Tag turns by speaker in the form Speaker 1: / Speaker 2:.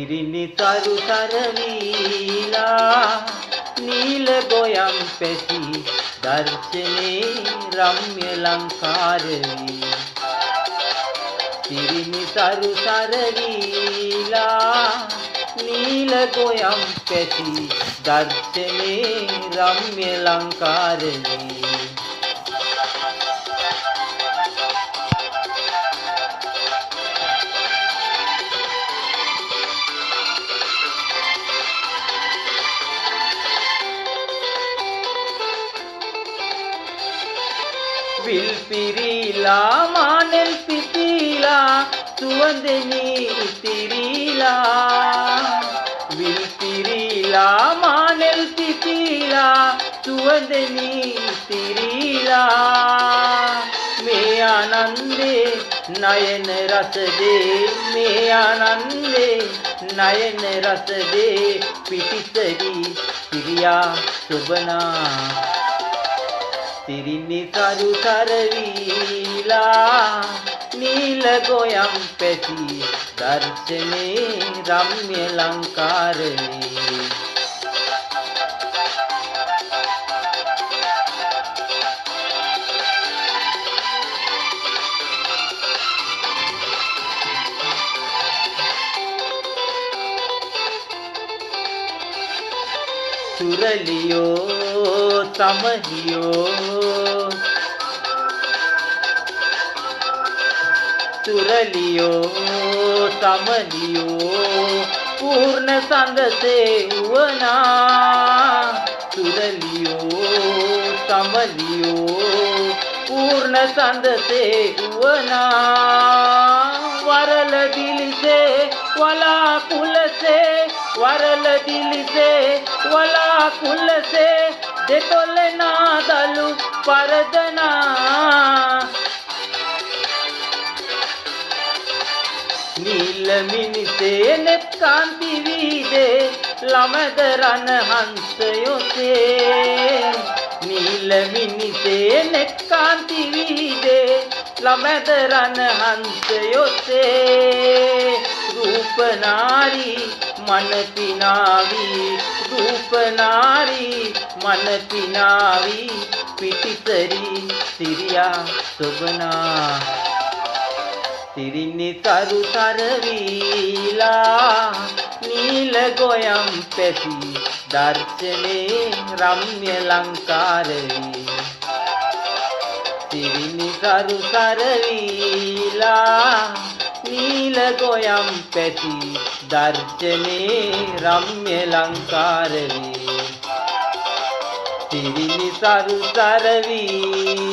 Speaker 1: තිරිනි සරු සරවීලා නීල ගොයම් පැසි දර්ශනේ රම්‍ය ලංකාරවී තිරිනි සරු සරවීලා නීල ගොයම් පැසි දර්ශනේ රම්‍ය ලංකාරවී විල් පිරීලා මානෙල් පිපීලා සුවඳෙනී ඉතිරීලා විල් පිරීලා මානෙල් පිපීලා සුවඳෙනී ඉතිරීලා මේ ආනන්දේ නයන රසදේ මේ ආනන්දේ නයන රසදේ පිටිසරි පිරියා සුබනා තිරිනි සරු සරවීලා නීල ගොයම් පැසි දර්ශනේ රම්‍ය ලංකාරවී සුරලියෝ සමහියෝ සුරලියෝ සමලියෝ පූර්ණ සඳසේ වුවනා සුරලියෝ සමලියෝ පූර්ණ සඳසේ වුවනා වරල දිලිසේ වලාකුලසේ වරල දිලිසේ වලාකුලසේ දෙතොලනා දලු පරදනා नील मिनिसे नेत कांति वीदे लमद रन हंसयो से नील मिनिसे नेत कांति वीदे लमद रन हंसयो से रूप नारी मन पिनावी रूप नारी मन पिनावी पिटिसरी सिरिया सुबना තිරිනි සරු සරවීලා නීල ගොයම් පැසි දර්ශනේ රම්‍ය ලංකාරවී තිරිනි සරු සරවීලා නීල ගොයම් පැසි දර්ශනේ රම්‍ය ලංකාරවී තිරිනි සරු සරවී